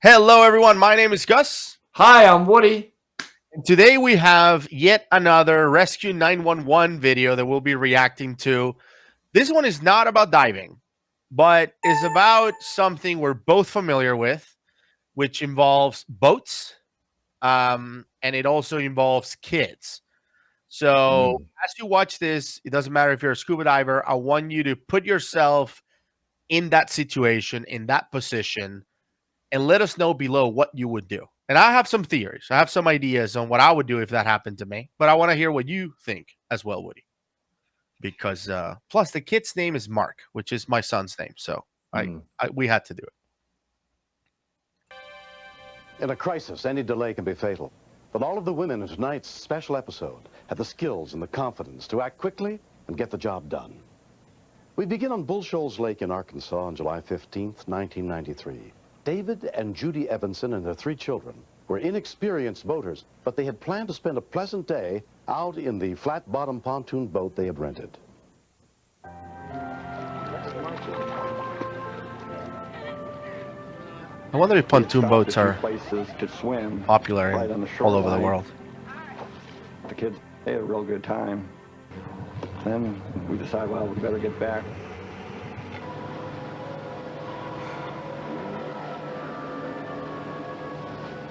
Hello, everyone. My name is Gus. Hi, I'm Woody. And today we have yet another Rescue 911 video that we'll be reacting to. This one is not about diving, but is about something we're both familiar with, which involves boats, and it also involves kids. So as you watch this, it doesn't matter if you're a scuba diver. I want you to put yourself in that situation, in that position, and let us know below what you would do. And I have some theories. I have some ideas on what I would do if that happened to me. But I want to hear what you think as well, Woody. Because plus the kid's name is Mark, which is my son's name. So we had to do it. In a crisis, any delay can be fatal. But all of the women in tonight's special episode have the skills and the confidence to act quickly and get the job done. We begin on Bull Shoals Lake in Arkansas on July 15th, 1993. David and Judy Evanson and their 3 children were inexperienced boaters, but they had planned to spend a pleasant day out in the flat-bottom pontoon boat they had rented. I wonder if pontoon boats are places to swim popular right on the all over the shoreline. world. The kids, they had a real good time. Then we decided, well, we better get back.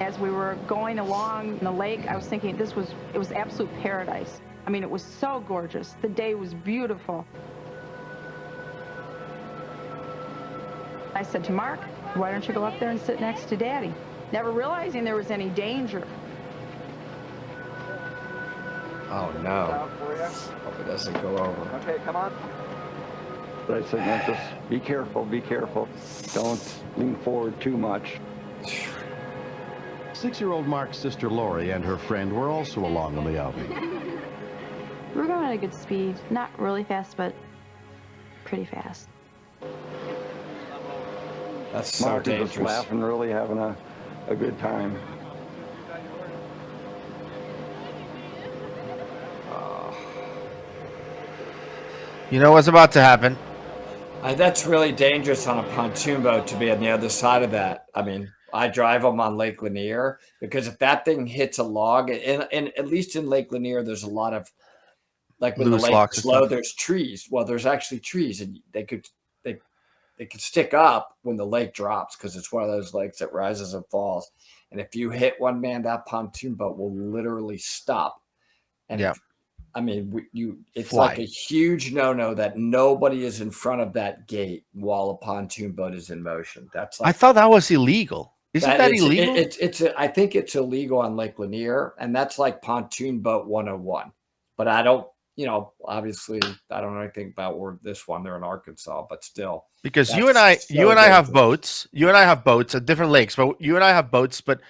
As we were going along the lake, I was thinking it was absolute paradise. I mean, it was so gorgeous. The day was beautiful. I said to Mark, why don't you go up there and sit next to Daddy? Never realizing there was any danger. Oh no. Hope it doesn't go over. Okay, come on. But I said, no, just be careful, be careful. Don't lean forward too much. 6-year-old Mark's sister Lori and her friend were also along on the outing. We were going at a good speed. Not really fast, but pretty fast. That's so Mark is dangerous. just laughing, really having a good time. You know what's about to happen? That's really dangerous on a pontoon boat to be on the other side of that. I mean, I drive them on Lake Lanier because if that thing hits a log, and at least in Lake Lanier, there's a lot of, like when Loose the lake logs is and low, stuff. there's trees. Well, there's actually trees, and they could stick up when the lake drops because it's one of those lakes that rises and falls. And if you hit one, man, that pontoon boat will literally stop. And Yeah. I mean, it's Fly. like a huge no-no that nobody is in front of that gate while a pontoon boat is in motion. That's like, I thought that was illegal. Isn't that illegal? I think it's illegal on Lake Lanier, and that's like pontoon boat 101. But I don't, obviously, I don't know anything about where this one. They're in Arkansas, but still. Because you and I have boats. You and I have boats at different lakes, but you and I have boats. But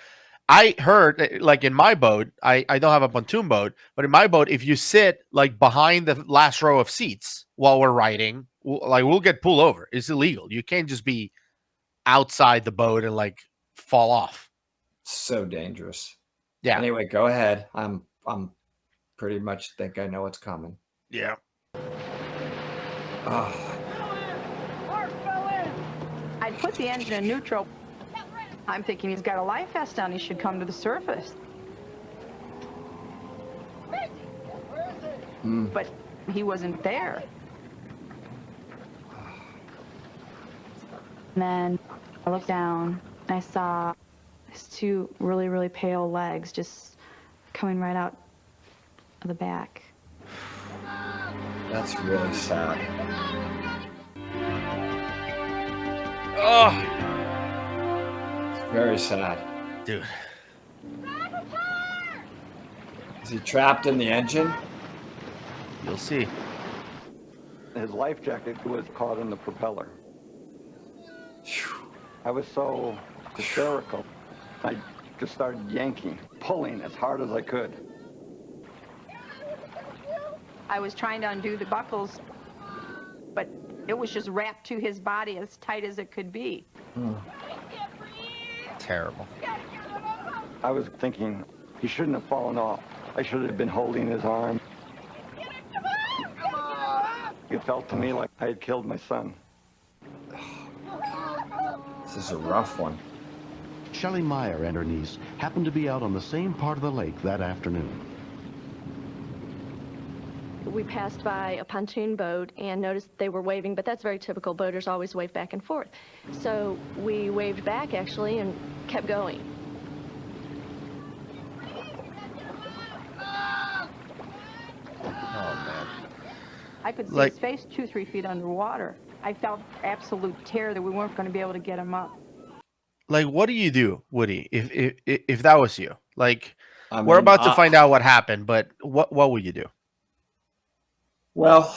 I heard, like in my boat, I don't have a pontoon boat, but in my boat, if you sit like behind the last row of seats while we're riding, we'll get pulled over. It's illegal. You can't just be outside the boat and like fall off. So dangerous. Yeah. Anyway, go ahead. I'm pretty much think I know what's coming. Yeah. I put the engine in neutral. I'm thinking he's got a life vest on. He should come to the surface. But he wasn't there. And then I looked down and I saw his 2 really, really pale legs just coming right out of the back. That's really sad. Oh, It's very sad. dude. Is he trapped in the engine? You'll see. His life jacket was caught in the propeller. I was so hysterical. I just started yanking, pulling as hard as I could. I was trying to undo the buckles, but it was just wrapped to his body as tight as it could be. Terrible. I was thinking he shouldn't have fallen off. I should have been holding his arm. It felt to me like I had killed my son. This is a rough one. Shelley Meyer and her niece happened to be out on the same part of the lake that afternoon. We passed by a pontoon boat and noticed they were waving, but that's very typical. Boaters always wave back and forth. So we waved back, actually, and kept going. Oh, man. I could see Like- his face 2-3 feet underwater. I felt absolute terror that we weren't going to be able to get him up. Like, what do you do, Woody, if that was you? Like, I we're mean, about to find out what happened, but what would you do? Well,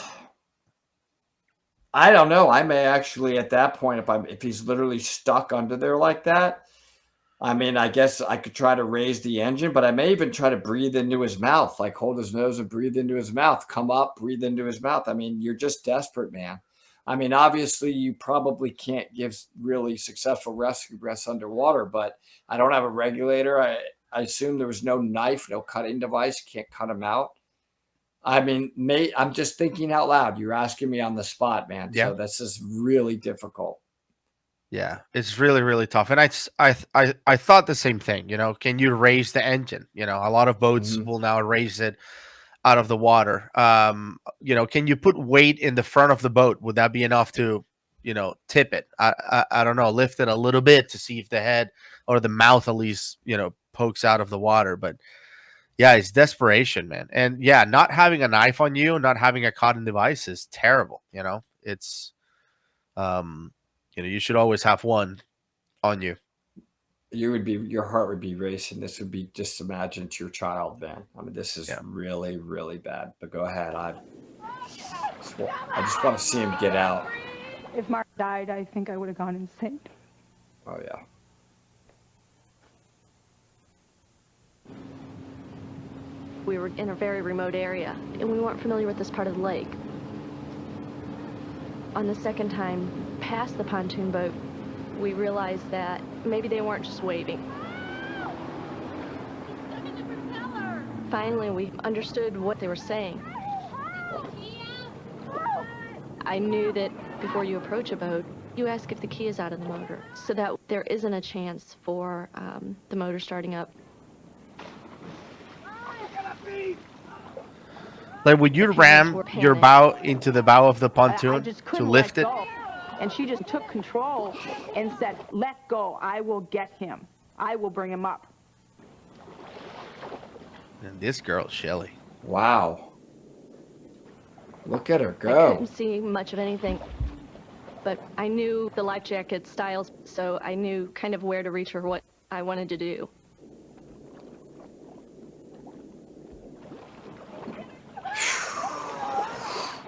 I don't know. I may actually, at that point, if he's literally stuck under there like that, I mean, I guess I could try to raise the engine, but I may even try to breathe into his mouth, like hold his nose and breathe into his mouth, come up, breathe into his mouth. I mean, you're just desperate, man. I mean, obviously, you probably can't give really successful rescue breaths underwater, but I don't have a regulator. I assume there was no knife, no cutting device, can't cut him out. I mean, I'm just thinking out loud. You're asking me on the spot, man. Yeah. So this is really difficult. Yeah, it's really, really tough. And I thought the same thing, can you raise the engine? A lot of boats will now raise it out of the water. Can you put weight in the front of the boat? Would that be enough to, tip it? I don't know, lift it a little bit to see if the head or the mouth at least, pokes out of the water. But yeah, it's desperation, man. And yeah, not having a knife on you, not having a cotton device is terrible. It's, you should always have one on you. Your heart would be racing. This would be, just imagine it's your child, man. I mean, this is really, really bad. But go ahead. I just want to see him get out. If Mark died, I think I would have gone insane. Oh, yeah. We were in a very remote area, and we weren't familiar with this part of the lake. On the second time past the pontoon boat, we realized that maybe they weren't just waving. Finally, we understood what they were saying. I knew that before you approach a boat, you ask if the key is out of the motor, so that there isn't a chance for the motor starting up. Like, would you ram your bow into the bow of the I pontoon just to couldn't lift let it? go. And she just took control and said, "Let go. I will get him. I will bring him up." And this girl, Shelley. Wow. Look at her I go. couldn't see much of anything, but I knew the life jacket styles, so I knew kind of where to reach her, what I wanted to do.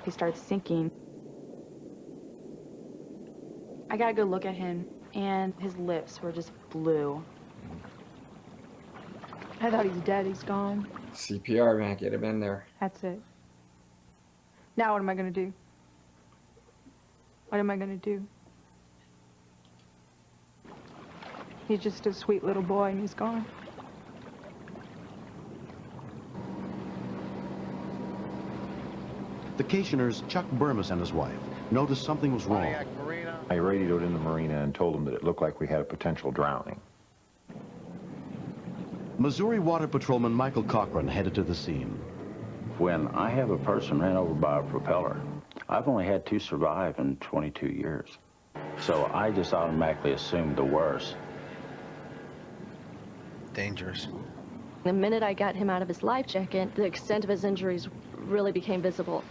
He starts sinking. I got a good look at him, and his lips were just blue. I thought he's dead. He's gone. CPR, man. Get him in there. That's it. Now what am I going to do? What am I going to do? He's just a sweet little boy, and he's gone. The Cationers, Chuck Burmis and his wife, noticed something was wrong. I radioed in the marina and told them that it looked like we had a potential drowning. Missouri Water Patrolman Michael Cochran headed to the scene. When I have a person ran over by a propeller, I've only had 2 survive in 22 years. So I just automatically assumed the worst. Dangerous. The minute I got him out of his life jacket, the extent of his injuries really became visible.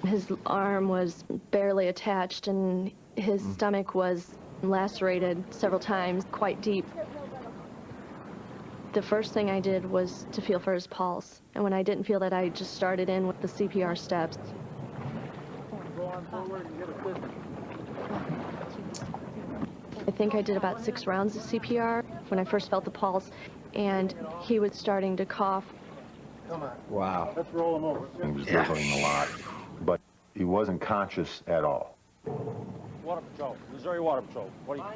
His arm was barely attached, and his stomach was lacerated several times, quite deep. The first thing I did was to feel for his pulse, and when I didn't feel that, I just started in with the CPR steps. I think I did about 6 rounds of CPR when I first felt the pulse, and he was starting to cough. Wow. He was dribbling a lot, but he wasn't conscious at all. Water Patrol, Missouri Water Patrol. What do you...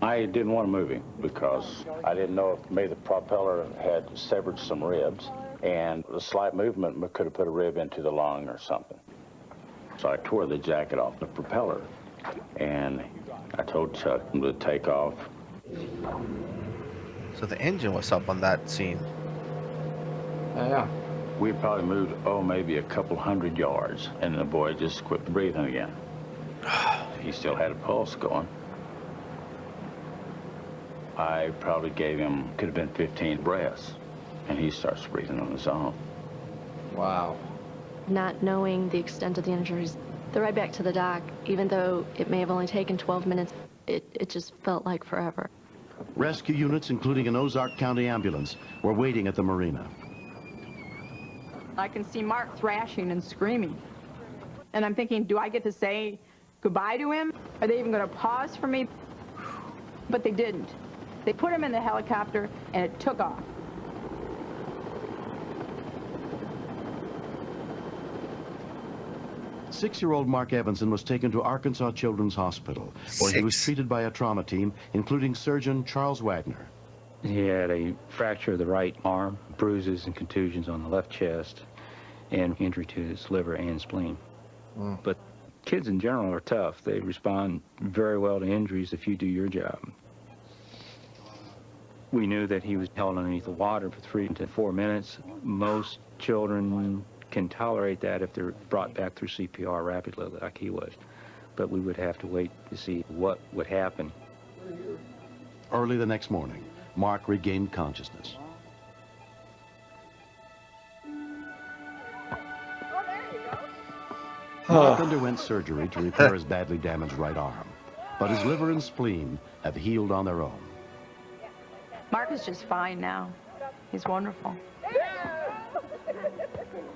I didn't want to move him because I didn't know if maybe the propeller had severed some ribs, and a slight movement could have put a rib into the lung or something. So I tore the jacket off the propeller, and I told Chuck to take off. So the engine was up on that scene. Yeah. We probably moved, maybe a couple 100 yards, and the boy just quit breathing again. He still had a pulse going. I probably gave him, could have been 15 breaths, and he starts breathing on his own. Wow. Not knowing the extent of the injuries, the ride back to the dock, even though it may have only taken 12 minutes, it just felt like forever. Rescue units, including an Ozark County ambulance, were waiting at the marina. I can see Mark thrashing and screaming. And I'm thinking, do I get to say goodbye to him? Are they even going to pause for me? But they didn't. They put him in the helicopter, and it took off. Six-year-old Mark Evanson was taken to Arkansas Children's Hospital, where he was treated by a trauma team, including surgeon Charles Wagner. He had a fracture of the right arm, bruises and contusions on the left chest, and injury to his liver and spleen. But kids in general are tough. They respond very well to injuries if you do your job. We knew that he was held underneath the water for 3 to 4 minutes. Most children can tolerate that if they're brought back through CPR rapidly like he was. But we would have to wait to see what would happen. Early the next morning, Mark regained consciousness. Mark underwent surgery to repair his badly damaged right arm, but his liver and spleen have healed on their own. Mark is just fine now. He's wonderful.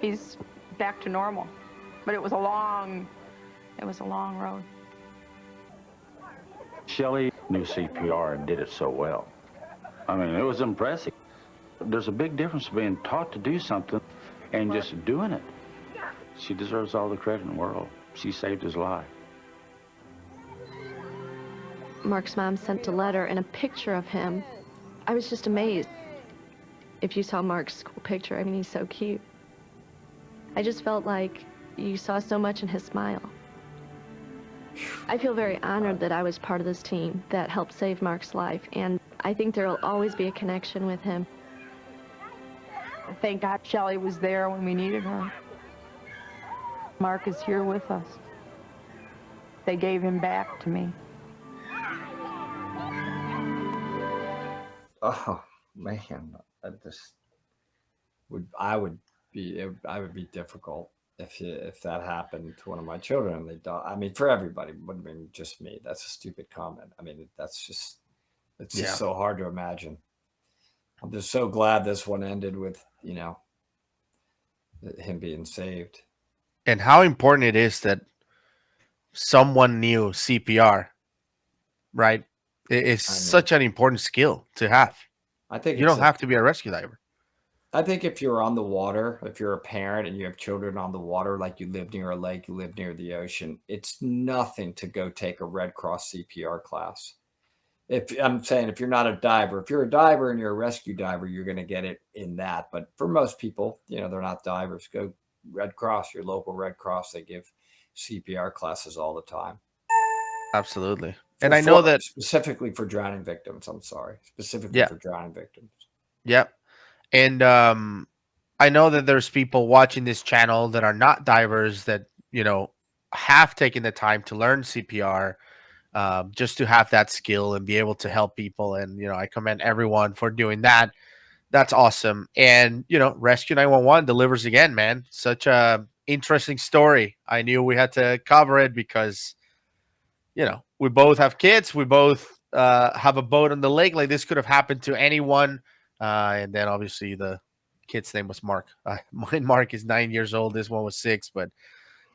He's back to normal. But it was a long road. Shelley knew CPR and did it so well. I mean, it was impressive. There's a big difference being taught to do something and just doing it. She deserves all the credit in the world. She saved his life. Mark's mom sent a letter and a picture of him. I was just amazed. If you saw Mark's school picture, I mean, he's so cute. I just felt like you saw so much in his smile. I feel very honored that I was part of this team that helped save Mark's life, and I think there will always be a connection with him. Thank God Shelley was there when we needed her. Mark is here with us. They gave him back to me. Oh man, I would be difficult if that happened to one of my children and they died. I mean, for everybody, but I mean, just me. That's a stupid comment. I mean, it's just so hard to imagine. I'm just so glad this one ended with, him being saved. And how important it is that someone knew CPR, right? It's such an important skill to have. I think you don't have to be a rescue diver. I think if you're on the water, if you're a parent and you have children on the water, like you live near a lake, you live near the ocean, it's nothing to go take a Red Cross CPR class. If you're not a diver, if you're a diver and you're a rescue diver, you're going to get it in that. But for most people, they're not divers. Go Red Cross, your local Red Cross. They give CPR classes all the time. Absolutely. And I know that specifically for drowning victims. I'm sorry. Specifically for drowning victims. Yep. And I know that there's people watching this channel that are not divers that, have taken the time to learn CPR just to have that skill and be able to help people. And, I commend everyone for doing that. That's awesome. And, Rescue 911 delivers again, man. Such a interesting story. I knew we had to cover it because, we both have kids. We both have a boat on the lake. Like this could have happened to anyone. And then obviously the kid's name was Mark. Mine, Mark, is 9 years old. This one was 6. But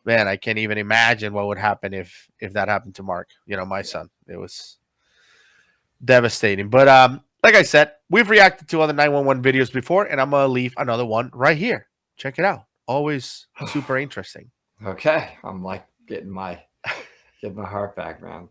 man, I can't even imagine what would happen if that happened to Mark. My son. It was devastating. But like I said, we've reacted to other 911 videos before, and I'm gonna leave another one right here. Check it out. Always super interesting. Okay, I'm like getting my heart back, man.